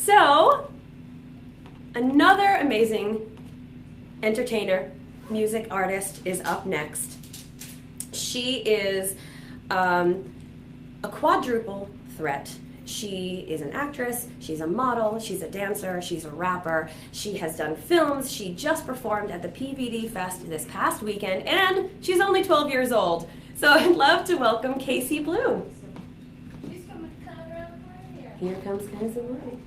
So, another amazing entertainer, music artist is up next. She is a quadruple threat. She is an actress, she's a model, she's a dancer, she's a rapper, she has done films, she just performed at the PVD Fest this past weekend, and she's only 12 years old. So I'd love to welcome Kayciblu. Here comes Kayciblu.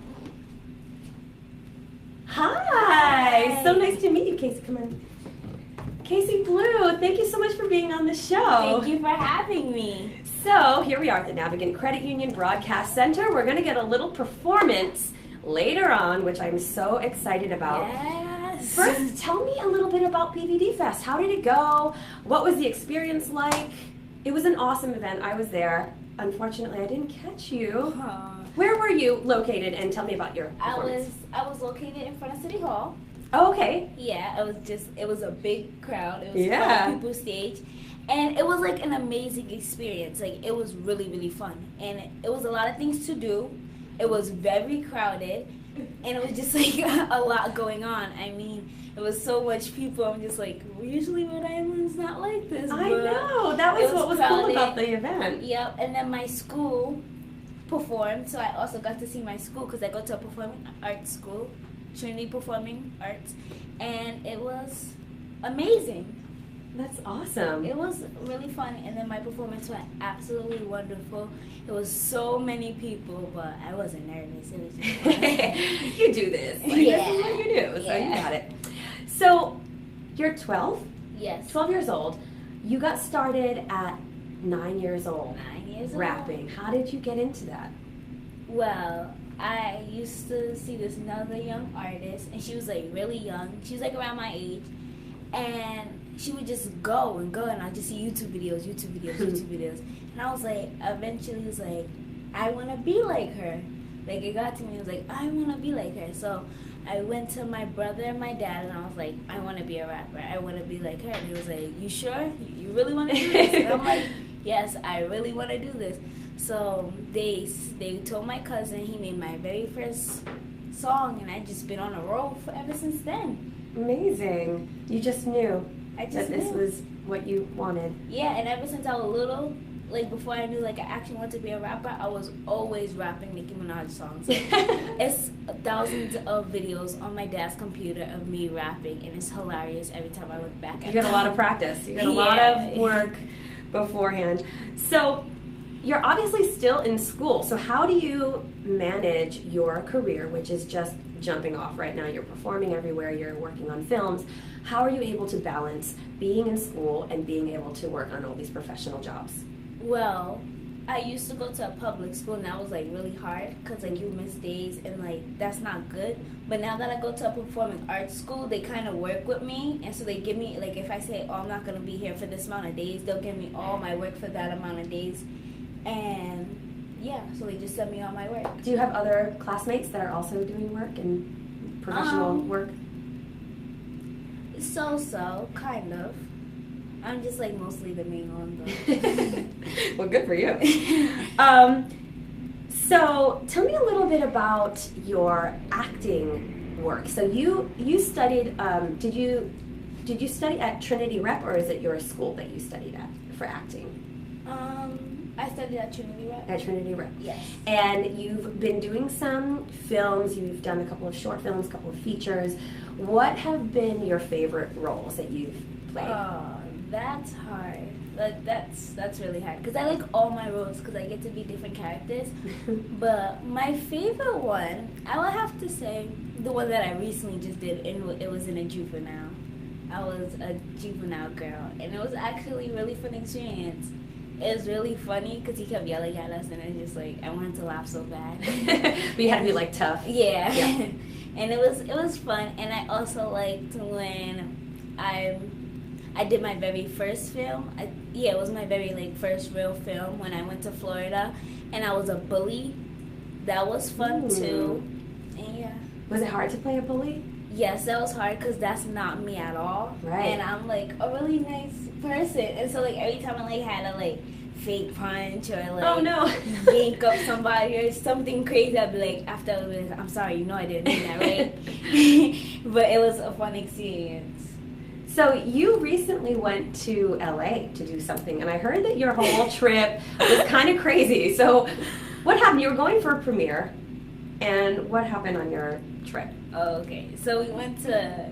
Hi! So nice to meet you, Casey. Come on. Kayciblu, thank you so much for being on the show. Thank you for having me. So here we are at the Navigant Credit Union Broadcast Center. We're going to get a little performance later on, which I'm so excited about. Yes. First, tell me a little bit about PVD Fest. How did it go? What was the experience like? It was an awesome event. I was there. Unfortunately, I didn't catch you. Where were you located? And tell me about your performance. I was located in front of City Hall. Oh, okay. Yeah, it was a big crowd. It was Yeah. people stage. And it was like an amazing experience. Like, it was really, really fun. And it was a lot of things to do. It was very crowded. And it was just like a lot going on. I mean, it was so much people. I'm just like, usually Rhode Island's not like this. I know. That was what was cool about the event. Yep. And then my school performed. So I also got to see my school because I go to a performing arts school, Trinity Performing Arts. And it was amazing. That's awesome. It was really fun, and then my performance went absolutely wonderful. It was so many people, but I wasn't nervous. It was just fun. You do this. Like, Yeah. This is what you do, so Yeah. you got it. So, you're 12? Yes. 12 years old. You got started at 9 years old. 9 years old. Rapping. How did you get into that? Well, I used to see this another young artist, and she was like really young. She was like around my age, and she would just go, and I'd just see YouTube videos. And I was like, eventually was like, I want to be like her. Like, it got to me, I was like, I want to be like her. So I went to my brother and my dad, and I was like, I want to be a rapper. I want to be like her. And he was like, you sure? You really want to do this? And I'm like, yes, I really want to do this. So they told my cousin, he made my very first song, and I've just been on a roll ever since then. Amazing. You just knew I just that this knew. was what you wanted. Yeah, and ever since I was little, like before I knew like I actually wanted to be a rapper, I was always rapping Nicki Minaj songs. It's thousands of videos on my dad's computer of me rapping, and it's hilarious every time I look back at it. You got a lot of practice. You got a lot of work beforehand. So, you're obviously still in school. So how do you manage your career, which is just jumping off right now? You're performing everywhere, you're working on films. How are you able to balance being in school and being able to work on all these professional jobs? Well, I used to go to a public school, and that was like really hard because like you miss days, and like that's not good. But now that I go to a performing arts school, they kind of work with me, and so they give me, like, if I say, oh, I'm not gonna be here for this amount of days, they'll give me all my work for that amount of days. And yeah, so they just send me all my work. Do you have other classmates that are also doing work and professional work? So, kind of. I'm just like mostly the main one though. Well, good for you. So tell me a little bit about your acting work. So you studied, did you study at Trinity Rep, or is it your school that you studied at for acting? I studied at Trinity Rep. At Trinity Rep. Yes. And you've been doing some films, you've done a couple of short films, a couple of features. What have been your favorite roles that you've played? Oh, that's hard. That's really hard because I like all my roles because I get to be different characters. But my favorite one, I would have to say the one that I recently just did, and it was in a juvenile. I was a juvenile girl, and it was actually a really fun experience. It was really funny because he kept yelling at us, and it was just like I wanted to laugh so bad. But you had to be like tough. Yeah. And it was fun, and I also liked when I did my very first film. It was my very first real film when I went to Florida, and I was a bully. That was fun too. And yeah. Was it hard to play a bully? Yes, that was hard because that's not me at all. Right. And I'm like a really nice person, and so like every time I had to fake punch or like Oh no. yank up somebody or something crazy. I'd be like, after I was like, I'm sorry, you know I didn't mean that, right? But it was a fun experience. So you recently went to LA to do something, and I heard that your whole trip was kind of crazy. So what happened? You were going for a premiere, and what happened on your trip? Oh, okay. So we went to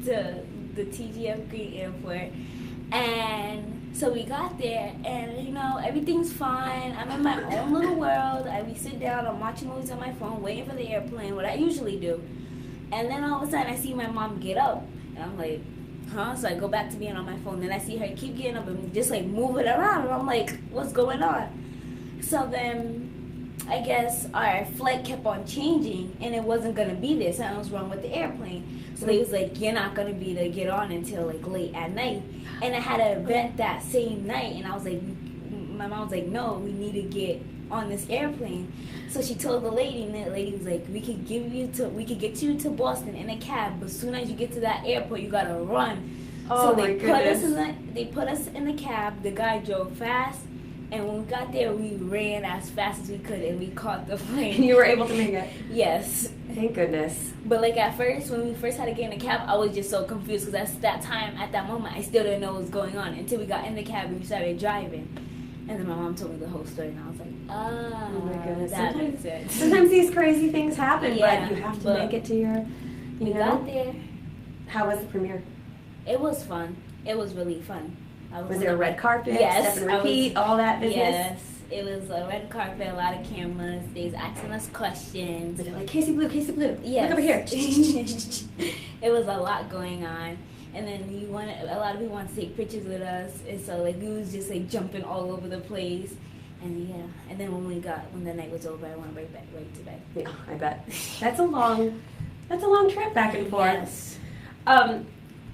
the TGF Green Airport, and so we got there, and you know everything's fine. I'm in my own little world. We sit down, I'm watching movies on my phone, waiting for the airplane, what I usually do, and then all of a sudden I see my mom get up, and I'm like, huh? So I go back to being on my phone. Then I see her keep getting up and just like moving around, and I'm like, what's going on? So then I guess our flight kept on changing, and it wasn't gonna be there. Something was wrong with the airplane. So they was like, you're not gonna be to get on until like late at night. And I had an event that same night, and I was like, my mom was like, no, we need to get on this airplane. So she told the lady, and the lady was like, we could get you to Boston in a cab, but as soon as you get to that airport, you gotta run. Oh, so they my goodness. they put us in the cab. The guy drove fast, and when we got there, we ran as fast as we could, and we caught the plane. And you were able to make it. Yes. Thank goodness. But like at first, when we first had to get in the cab, I was just so confused because at that moment, I still didn't know what was going on until we got in the cab and we started driving. And then my mom told me the whole story, and I was like, oh my goodness. that makes sense. Sometimes these crazy things happen, Yeah, but you have to but make it to your, We got there. How was the premiere? It was fun. It was really fun. Was there a red carpet? Yes. Step and repeat, all that business? Yes. It was a red carpet, a lot of cameras. They was asking us questions. Was it like, Kayciblu, Yes. look over here. It was a lot going on. And then a lot of people wanted to take pictures with us. And so like we was just like jumping all over the place. And yeah. And then when the night was over, I went right to bed. Yeah, I bet. That's a long trip back and forth. Yes.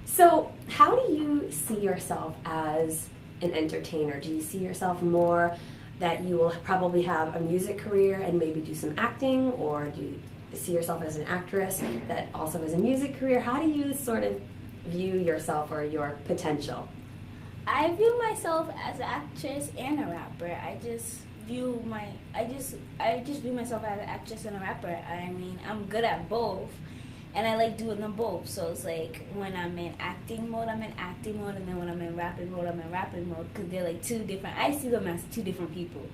So how do you see yourself as an entertainer? Do you see yourself more that you will probably have a music career and maybe do some acting, or do you see yourself as an actress that also has a music career? How do you sort of view yourself or your potential? I view myself as an actress and a rapper. I just view myself as an actress and a rapper. I mean, I'm good at both, and I like doing them both. So it's like when I'm in acting mode, I'm in acting mode, and then when I'm in rapping mode, I'm in rapping mode, because they're like two different. I see them as two different people.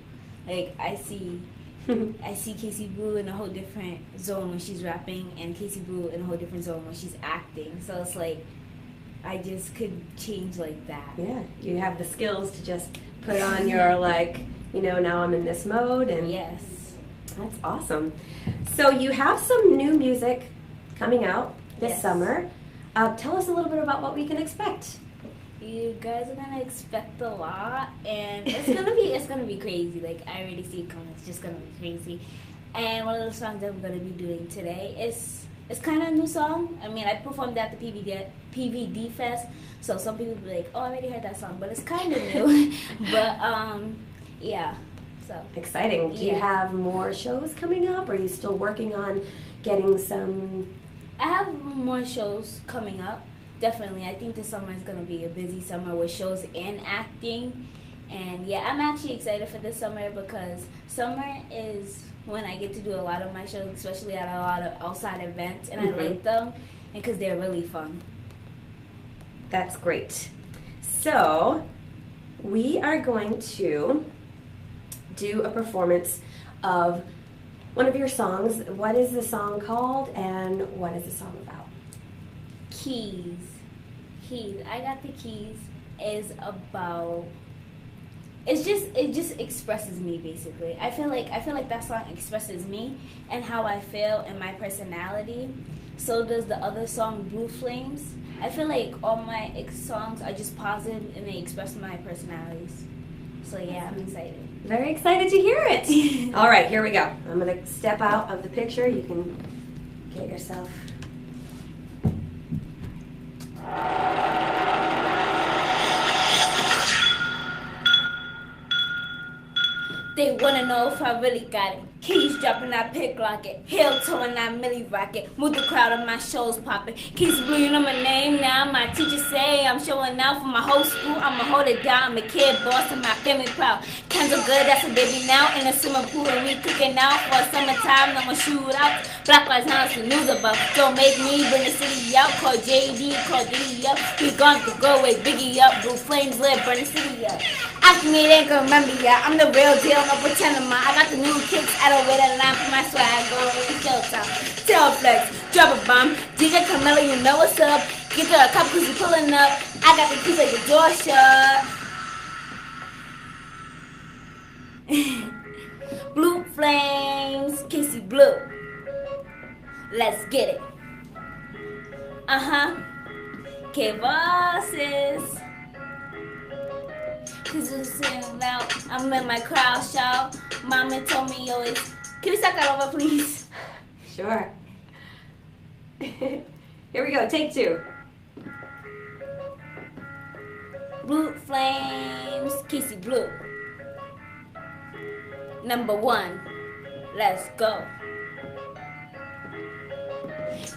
Like I see Kayciblu in a whole different zone when she's rapping, and Kayciblu in a whole different zone when she's acting. So it's like I just could change like that. Yeah, you have the skills to just put on your now I'm in this mode, and yes, that's awesome. So you have some new music coming out this summer. Tell us a little bit about what we can expect. You guys are gonna expect a lot, and it's gonna be crazy. Like I already see it coming. It's just gonna be crazy. And one of the songs that we're gonna be doing today is kind of a new song. I mean, I performed at the PVD Fest, so some people will be like, "Oh, I already heard that song," but it's kind of new. But yeah. So exciting. Do you have more shows coming up? Or are you still working on getting some? I have more shows coming up. Definitely. I think this summer is going to be a busy summer with shows and acting. And yeah, I'm actually excited for this summer because summer is when I get to do a lot of my shows, especially at a lot of outside events. And I like them because they're really fun. That's great. So we are going to do a performance of one of your songs. What is the song called, and what is the song about? Keys. I Got the Keys is about. It just expresses me basically. I feel like that song expresses me and how I feel and my personality. So does the other song Blue Flames. I feel like all my songs are just positive and they express my personalities. So yeah, I'm excited. Very excited to hear it. All right, here we go. I'm going to step out of the picture. You can get yourself. They want to know if I really got it. Keys dropping, I pick lock it. Heel toe and I milli rocket. Move the crowd and my shows popping. Kayciblu, you know my name now. My teachers say I'm showing out for my whole school. I'ma hold it down. I'm a kid boss and my family proud. Cans are good, that's a baby now. In a swimming pool and we cooking out for summertime. I'ma shoot out. Black lives now, it's the news about. Don't make me bring the city out. Call JD, call Diddy up. We gone to go with Biggie up. Blue flames lit, burn the city up. After me, they ain't gonna remember ya. I'm the real deal, no pretending ma. I got the new kicks, I don't wait a line for my swag. Go in showtime. Tail flex, drop a bomb. DJ Camilla, you know what's up. Get the cup cause you pulling up. I got the keys like the door shut. Blue flames, Kayciblu. Let's get it. K-bosses. Cause it's sitting loud. I'm in my crowd shout. Mama told me always. Can we start that over, please? Sure. Here we go, take 2. Blue flames, Kayciblu. Number 1. Let's go.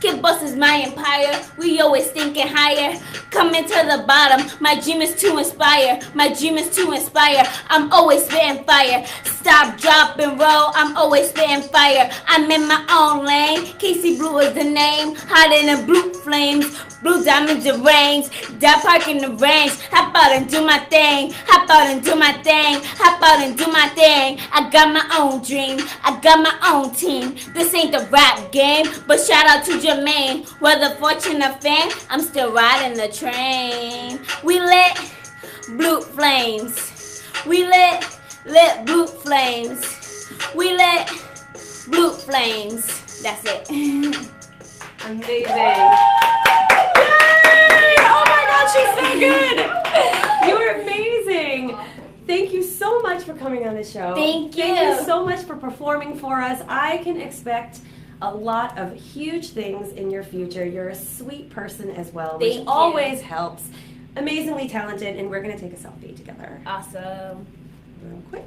Kid Boss is my empire. We always thinking higher. Coming to the bottom. My dream is to inspire. My dream is to inspire. I'm always spitting fire. Stop, drop, and roll. I'm always spitting fire. I'm in my own lane. Kayciblu is the name. Hotter than blue flames. Blue diamonds and rings. That park in the range. Hop out and do my thing. Hop out and do my thing. Hop out and do my thing. I got my own dream. I got my own team. This ain't the rap game. But shout out to Jermaine. Whether fortune or fame, I'm still riding the train. We lit blue flames. We lit blue flames. We lit blue flames. That's it. Amazing. Yay! Oh my God, she's so good. You were amazing. Thank you so much for coming on the show. Thank you. Thank you so much for performing for us. I can expect a lot of huge things in your future. You're a sweet person as well, which always helps. Amazingly talented, and we're going to take a selfie together. Awesome. Real quick.